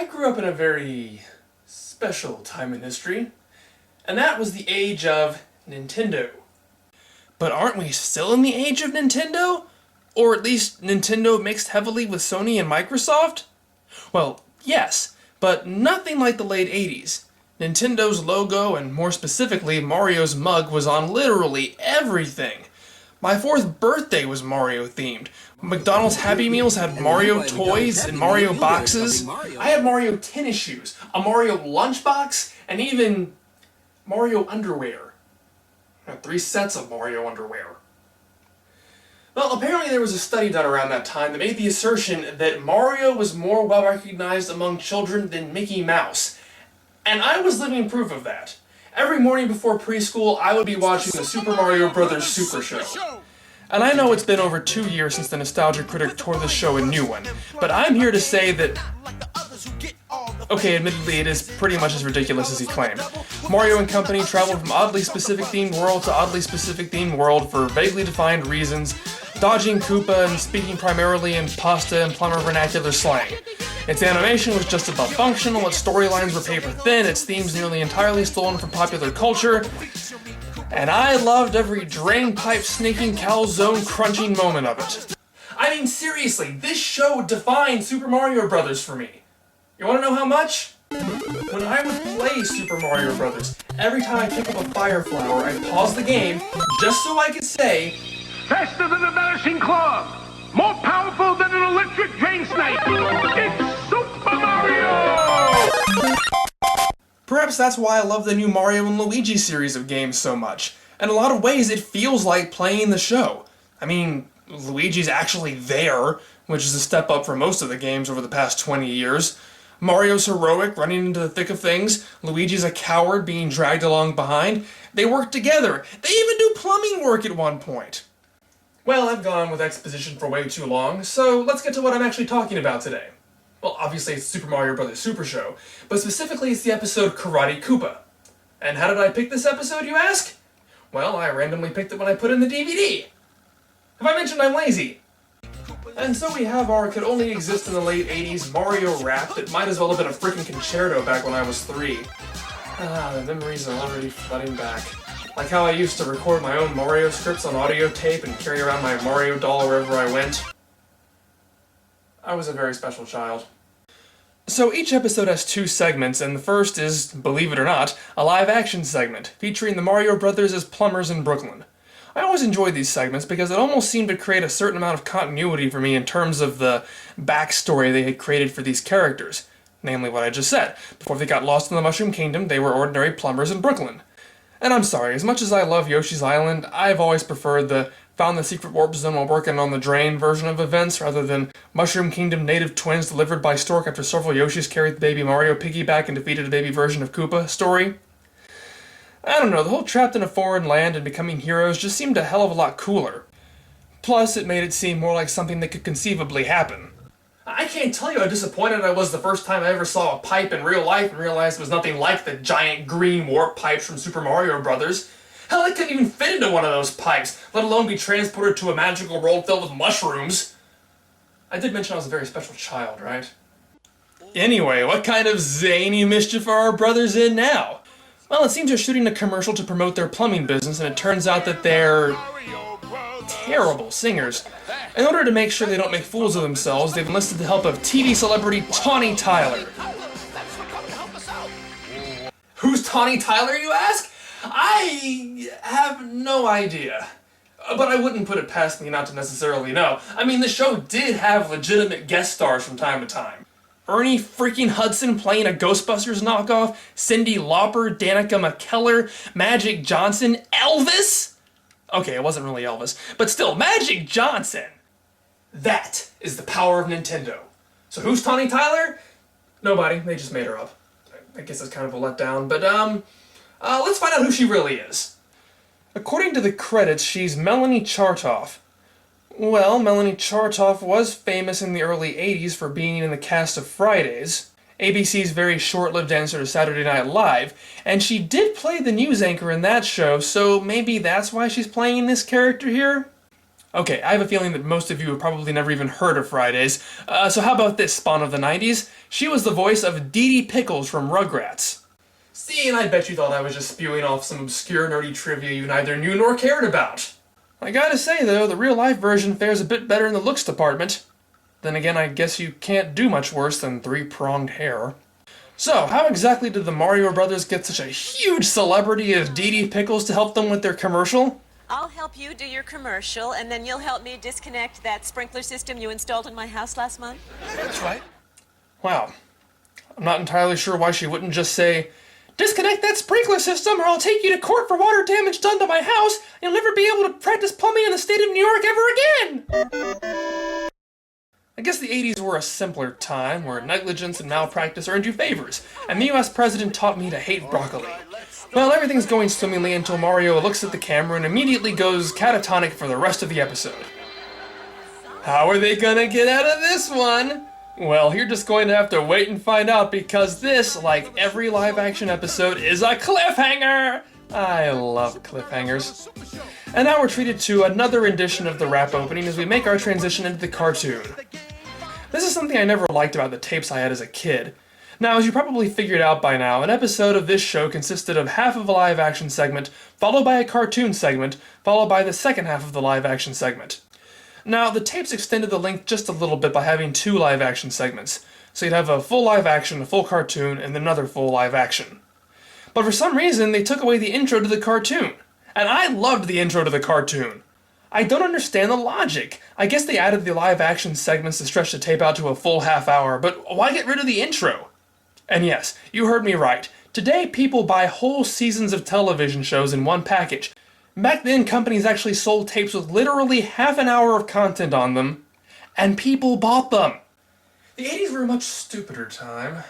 I grew up in a very special time in history, and that was the age of Nintendo. But aren't we still in the age of Nintendo? Or at least Nintendo mixed heavily with Sony and Microsoft? Well, yes, but nothing like the late 80s. Nintendo's logo, and more specifically Mario's mug, was on literally everything. My 4th birthday was Mario themed. McDonald's Happy Meals had Mario toys and Mario boxes. I had Mario tennis shoes, a Mario lunchbox, and even Mario underwear. I had 3 sets of Mario underwear. Well, apparently there was a study done around that time that made the assertion that Mario was more well recognized among children than Mickey Mouse. And I was living proof of that. Every morning before preschool, I would be watching the Super Mario Bros. Super Show. And I know it's been over 2 years since the Nostalgia Critic tore this show a new one, but I'm here to say that... Okay, admittedly, it is pretty much as ridiculous as he claimed. Mario and company traveled from oddly specific themed world to oddly specific themed world for vaguely defined reasons, dodging Koopa and speaking primarily in pasta and plumber vernacular slang. Its animation was just about functional, its storylines were paper thin, its themes nearly entirely stolen from popular culture, and I loved every drain pipe sneaking calzone crunching moment of it. I mean, seriously, this show defined Super Mario Bros. For me. You wanna know how much? When I would play Super Mario Bros., every time I pick up a fire flower, I'd pause the game just so I could say, faster than a vanishing claw! More powerful than an electric drain snake! It's Super Mario! Perhaps that's why I love the new Mario and Luigi series of games so much. In a lot of ways, it feels like playing the show. I mean, Luigi's actually there, which is a step up from most of the games over the past 20 years. Mario's heroic, running into the thick of things. Luigi's a coward, being dragged along behind. They work together. They even do plumbing work at one point. Well, I've gone with exposition for way too long, so let's get to what I'm actually talking about today. Well, obviously it's Super Mario Bros. Super Show, but specifically it's the episode Karate Koopa. And how did I pick this episode, you ask? Well, I randomly picked it when I put in the DVD. Have I mentioned I'm lazy? And so we have our could only exist in the late 80s Mario rap that might as well have been a freaking concerto back when I was 3. The memories are already flooding back. Like how I used to record my own Mario scripts on audio tape and carry around my Mario doll wherever I went. I was a very special child. So each episode has 2 segments, and the first is, believe it or not, a live-action segment, featuring the Mario brothers as plumbers in Brooklyn. I always enjoyed these segments because it almost seemed to create a certain amount of continuity for me in terms of the backstory they had created for these characters. Namely what I just said. Before they got lost in the Mushroom Kingdom, they were ordinary plumbers in Brooklyn. And I'm sorry, as much as I love Yoshi's Island, I've always preferred the found the secret warp zone while working on the drain version of events rather than Mushroom Kingdom native twins delivered by stork after several Yoshis carried the baby Mario piggyback and defeated a baby version of Koopa story. I don't know, the whole trapped in a foreign land and becoming heroes just seemed a hell of a lot cooler. Plus, it made it seem more like something that could conceivably happen. I can't tell you how disappointed I was the first time I ever saw a pipe in real life and realized it was nothing like the giant green warp pipes from Super Mario Bros. Hell, I couldn't even fit into one of those pipes, let alone be transported to a magical world filled with mushrooms. I did mention I was a very special child, right? Anyway, what kind of zany mischief are our brothers in now? Well, it seems they're shooting a commercial to promote their plumbing business, and it turns out that they're terrible singers. In order to make sure they don't make fools of themselves, they've enlisted the help of TV celebrity Tawny Tyler. Who's Tawny Tyler, you ask? I have no idea. But I wouldn't put it past me not to necessarily know. I mean, the show did have legitimate guest stars from time to time. Ernie freaking Hudson playing a Ghostbusters knockoff, Cyndi Lauper, Danica McKellar, Magic Johnson, Elvis? Okay, it wasn't really Elvis, but still, Magic Johnson! That is the power of Nintendo. So who's Tawny Tyler? Nobody, they just made her up. I guess that's kind of a letdown, but let's find out who she really is. According to the credits, she's Melanie Chartoff. Well, Melanie Chartoff was famous in the early 80s for being in the cast of Fridays, ABC's very short-lived answer to Saturday Night Live, and she did play the news anchor in that show, so maybe that's why she's playing this character here? Okay, I have a feeling that most of you have probably never even heard of Fridays, so how about this spawn of the 90s? She was the voice of Dee Dee Pickles from Rugrats. See, and I bet you thought I was just spewing off some obscure nerdy trivia you neither knew nor cared about. I gotta say though, the real-life version fares a bit better in the looks department. Then again, I guess you can't do much worse than three-pronged hair. So, how exactly did the Mario Brothers get such a huge celebrity as Dee Dee Pickles to help them with their commercial? I'll help you do your commercial, and then you'll help me disconnect that sprinkler system you installed in my house last month? That's right. Wow. I'm not entirely sure why she wouldn't just say, "Disconnect that sprinkler system or I'll take you to court for water damage done to my house and you'll never be able to practice plumbing in the state of New York ever again!" I guess the 80s were a simpler time where negligence and malpractice earned you favors, and the US president taught me to hate broccoli. Well, everything's going swimmingly until Mario looks at the camera and immediately goes catatonic for the rest of the episode. How are they gonna get out of this one? Well, you're just going to have to wait and find out because this, like every live-action episode, is a cliffhanger! I love cliffhangers. And now we're treated to another rendition of the rap opening as we make our transition into the cartoon. This is something I never liked about the tapes I had as a kid. Now, as you probably figured out by now, an episode of this show consisted of half of a live-action segment, followed by a cartoon segment, followed by the second half of the live-action segment. Now, the tapes extended the length just a little bit by having 2 live-action segments, so you'd have a full live-action, a full cartoon, and another full live-action. But for some reason, they took away the intro to the cartoon. And I loved the intro to the cartoon. I don't understand the logic. I guess they added the live-action segments to stretch the tape out to a full half hour, but why get rid of the intro? And yes, you heard me right. Today, people buy whole seasons of television shows in one package. Back then, companies actually sold tapes with literally half an hour of content on them, and people bought them. The 80s were a much stupider time.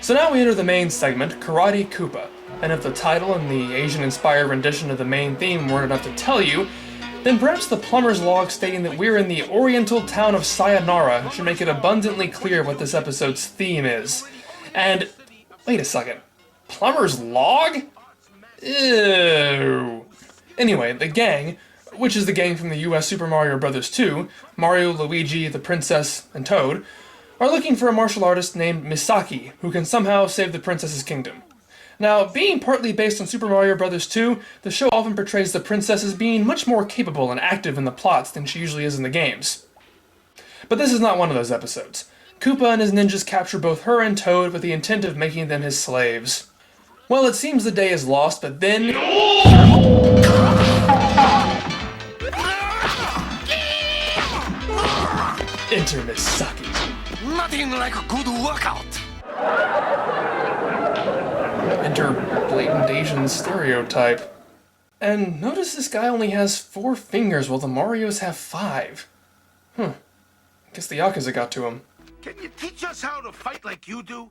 So now we enter the main segment, Karate Koopa. And if the title and the Asian-inspired rendition of the main theme weren't enough to tell you, then perhaps the plumber's log stating that we're in the oriental town of Sayonara should make it abundantly clear what this episode's theme is. And, wait a second, plumber's log? Ew. Anyway, the gang, which is the gang from the US Super Mario Bros. 2, Mario, Luigi, the Princess, and Toad, are looking for a martial artist named Misaki who can somehow save the princess's kingdom. Now, being partly based on Super Mario Bros. 2, the show often portrays the princess as being much more capable and active in the plots than she usually is in the games. But this is not one of those episodes. Koopa and his ninjas capture both her and Toad with the intent of making them his slaves. Well, it seems the day is lost, but then... Enter Misaki. Nothing like a good workout. Enter blatant Asian stereotype. And notice this guy only has 4 fingers while the Marios have 5. Guess the Yakuza got to him. Can you teach us how to fight like you do?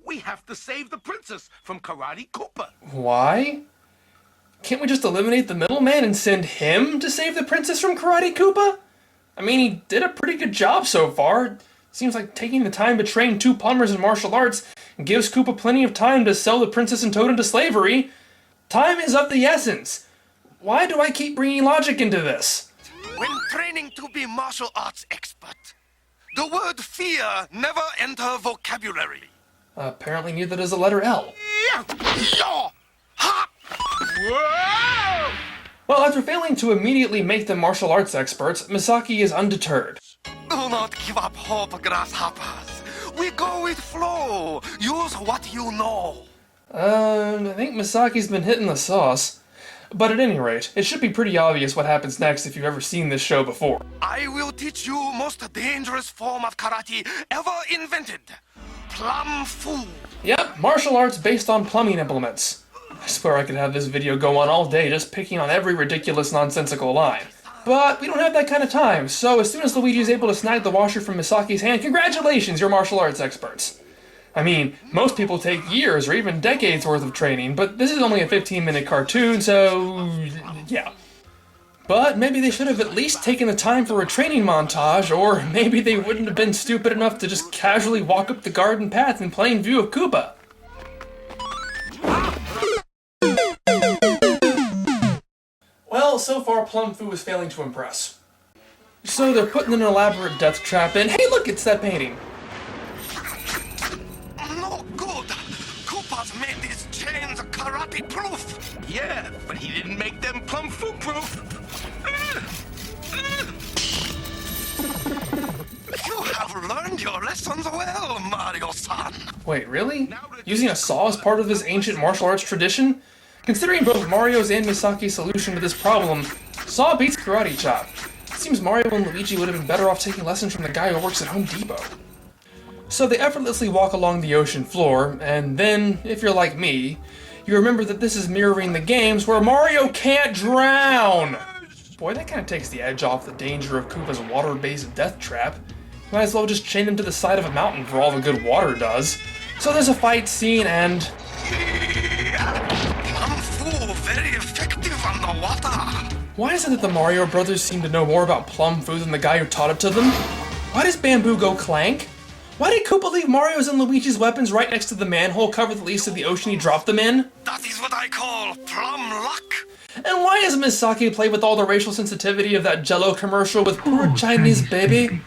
We have to save the princess from Karate Koopa. Why? Can't we just eliminate the middleman and send him to save the princess from Karate Koopa? I mean, he did a pretty good job so far. Seems like taking the time to train 2 plumbers in martial arts gives Koopa plenty of time to sell the princess and Toad into slavery. Time is of the essence. Why do I keep bringing logic into this? When training to be martial arts expert, the word fear never enter vocabulary. Apparently neither does the letter L. Whoa! Well, after failing to immediately make them martial arts experts, Misaki is undeterred. Do not give up hope, grasshoppers. We go with flow. Use what you know. I think Misaki's been hitting the sauce. But at any rate, it should be pretty obvious what happens next if you've ever seen this show before. I will teach you most dangerous form of karate ever invented. Plum fu. Yep, martial arts based on plumbing implements. I swear I could have this video go on all day just picking on every ridiculous nonsensical line. But we don't have that kind of time, so as soon as Luigi is able to snag the washer from Misaki's hand, congratulations, you're martial arts experts. I mean, most people take years or even decades worth of training, but this is only a 15-minute cartoon, so yeah. But maybe they should have at least taken the time for a training montage, or maybe they wouldn't have been stupid enough to just casually walk up the garden path in plain view of Koopa. Well, so far Plum Foo is failing to impress. So they're putting an elaborate death trap in. Hey look, it's that painting! No good. Koopa's made these chains karate-proof. Yeah, but he didn't make them plum food proof. You have learned your lessons well, Mario-san. Wait, really? Using a saw as part of this ancient martial arts tradition? Considering both Mario's and Misaki's solution to this problem, saw beats karate chop. It seems Mario and Luigi would have been better off taking lessons from the guy who works at Home Depot. So they effortlessly walk along the ocean floor, and then, if you're like me, you remember that this is mirroring the games where Mario can't drown! Boy, that kind of takes the edge off the danger of Koopa's water-based death trap. You might as well just chain him to the side of a mountain for all the good water does. So there's a fight scene and... Plum Foo, very effective underwater. Why is it that the Mario brothers seem to know more about Plum Foo than the guy who taught it to them? Why does bamboo go clank? Why did Koopa leave Mario's and Luigi's weapons right next to the manhole cover that leads to the ocean he dropped them in? That is what I call plum luck. And why does Misaki play with all the racial sensitivity of that Jello commercial with poor Chinese baby?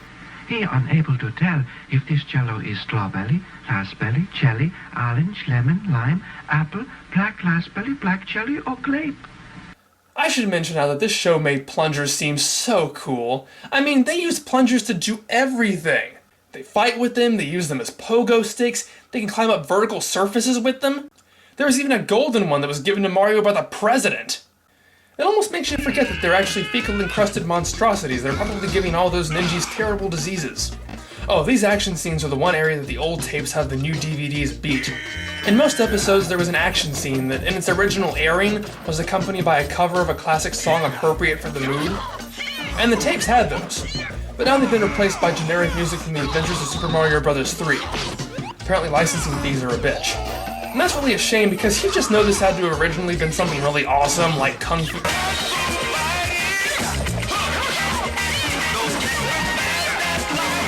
He unable to tell if this jello is strawberry, raspberry, cherry, orange, lemon, lime, apple, black raspberry, black cherry, or grape. I should mention now that this show made plungers seem so cool. I mean, they use plungers to do everything. They fight with them, they use them as pogo sticks, they can climb up vertical surfaces with them. There was even a golden one that was given to Mario by the president. It almost makes you forget that they're actually fecal-encrusted monstrosities that are probably giving all those ninjas terrible diseases. Oh, these action scenes are the one area that the old tapes have the new DVDs beat. In most episodes, there was an action scene that, in its original airing, was accompanied by a cover of a classic song appropriate for the mood. And the tapes had those. But now they've been replaced by generic music from The Adventures of Super Mario Bros. 3. Apparently licensing fees are a bitch. And that's really a shame because you just know this had to have originally been something really awesome like Kung Fu.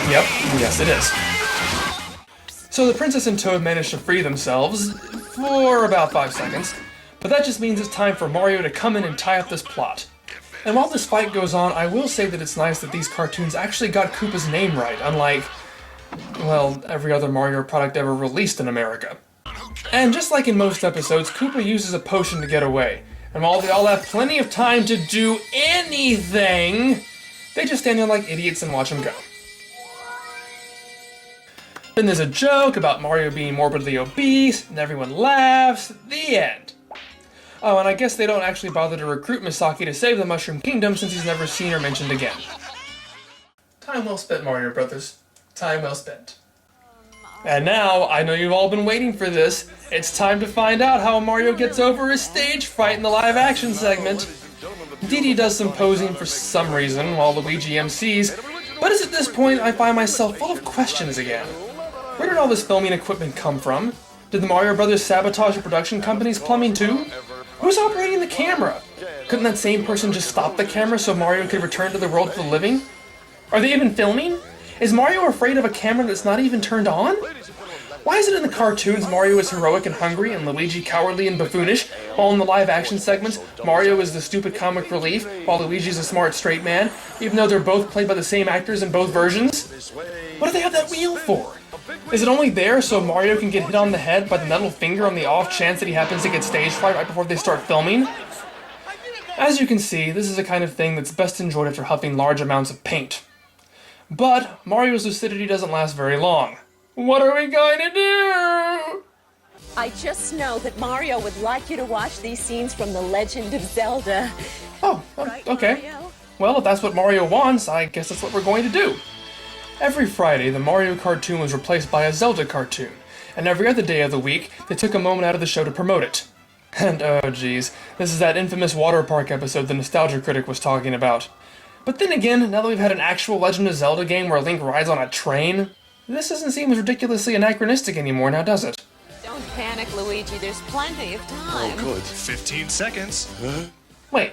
Yep, yes it is. So the Princess and Toad managed to free themselves for about 5 seconds, but that just means it's time for Mario to come in and tie up this plot. And while this fight goes on, I will say that it's nice that these cartoons actually got Koopa's name right, unlike, well, every other Mario product ever released in America. And just like in most episodes, Koopa uses a potion to get away. And while they all have plenty of time to do anything, they just stand there like idiots and watch him go. Then there's a joke about Mario being morbidly obese, and everyone laughs. The end. Oh, and I guess they don't actually bother to recruit Misaki to save the Mushroom Kingdom since he's never seen or mentioned again. Time well spent, Mario Brothers. Time well spent. And now, I know you've all been waiting for this, it's time to find out how Mario gets over his stage fright in the live-action segment. Dee does some posing for some reason, while Luigi MCs, but it's at this point I find myself full of questions again. Where did all this filming equipment come from? Did the Mario Brothers sabotage the production company's plumbing too? Who's operating the camera? Couldn't that same person just stop the camera so Mario could return to the world of the living? Are they even filming? Is Mario afraid of a camera that's not even turned on? Why is it in the cartoons Mario is heroic and hungry and Luigi cowardly and buffoonish, while in the live-action segments Mario is the stupid comic relief while Luigi's a smart straight man, even though they're both played by the same actors in both versions? What do they have that wheel for? Is it only there so Mario can get hit on the head by the metal finger on the off chance that he happens to get stage fright right before they start filming? As you can see, this is the kind of thing that's best enjoyed after huffing large amounts of paint. But Mario's lucidity doesn't last very long. What are we going to do? I just know that Mario would like you to watch these scenes from The Legend of Zelda. Oh, okay. Mario? Well, if that's what Mario wants, I guess that's what we're going to do. Every Friday, the Mario cartoon was replaced by a Zelda cartoon, and every other day of the week, they took a moment out of the show to promote it. And oh geez, this is that infamous water park episode the Nostalgia Critic was talking about. But then again, now that we've had an actual Legend of Zelda game where Link rides on a train, this doesn't seem as ridiculously anachronistic anymore now, does it? Don't panic, Luigi. There's plenty of time. Good. 15 seconds. Wait,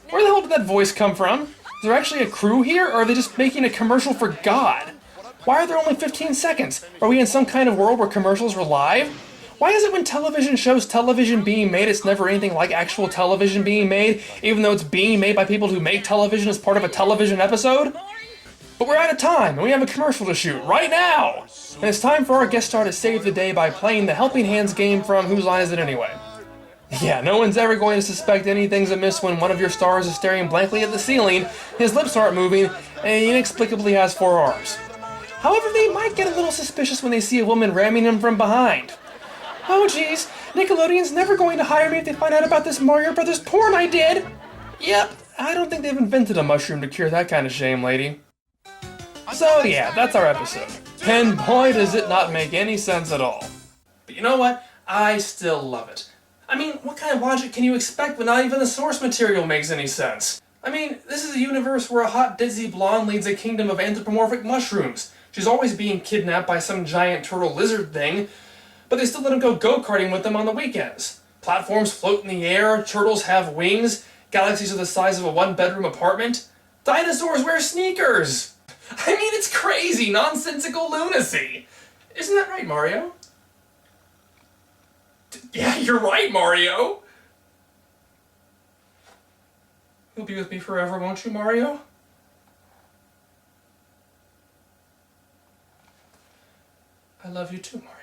where the hell did that voice come from? Is there actually a crew here, or are they just making a commercial for God? Why are there only 15 seconds? Are we in some kind of world where commercials were live? Why is it when television shows television being made, it's never anything like actual television being made, even though it's being made by people who make television as part of a television episode? But we're out of time, and we have a commercial to shoot right now! And it's time for our guest star to save the day by playing the Helping Hands game from Whose Line Is It Anyway? Yeah, no one's ever going to suspect anything's amiss when one of your stars is staring blankly at the ceiling, his lips aren't moving, and he inexplicably has 4 arms. However, they might get a little suspicious when they see a woman ramming him from behind. Oh geez, Nickelodeon's never going to hire me if they find out about this Mario Brothers porn I did! Yep, I don't think they've invented a mushroom to cure that kind of shame, lady. So yeah, that's our episode. And boy does it not make any sense at all. But you know what? I still love it. I mean, what kind of logic can you expect when not even the source material makes any sense? I mean, this is a universe where a hot ditzy blonde leads a kingdom of anthropomorphic mushrooms. She's always being kidnapped by some giant turtle lizard thing, but they still let him go go-karting with them on the weekends. Platforms float in the air, turtles have wings, galaxies are the size of a one-bedroom apartment. Dinosaurs wear sneakers! I mean, it's crazy, nonsensical lunacy! Isn't that right, Mario? Yeah, you're right, Mario! You'll be with me forever, won't you, Mario? I love you too, Mario.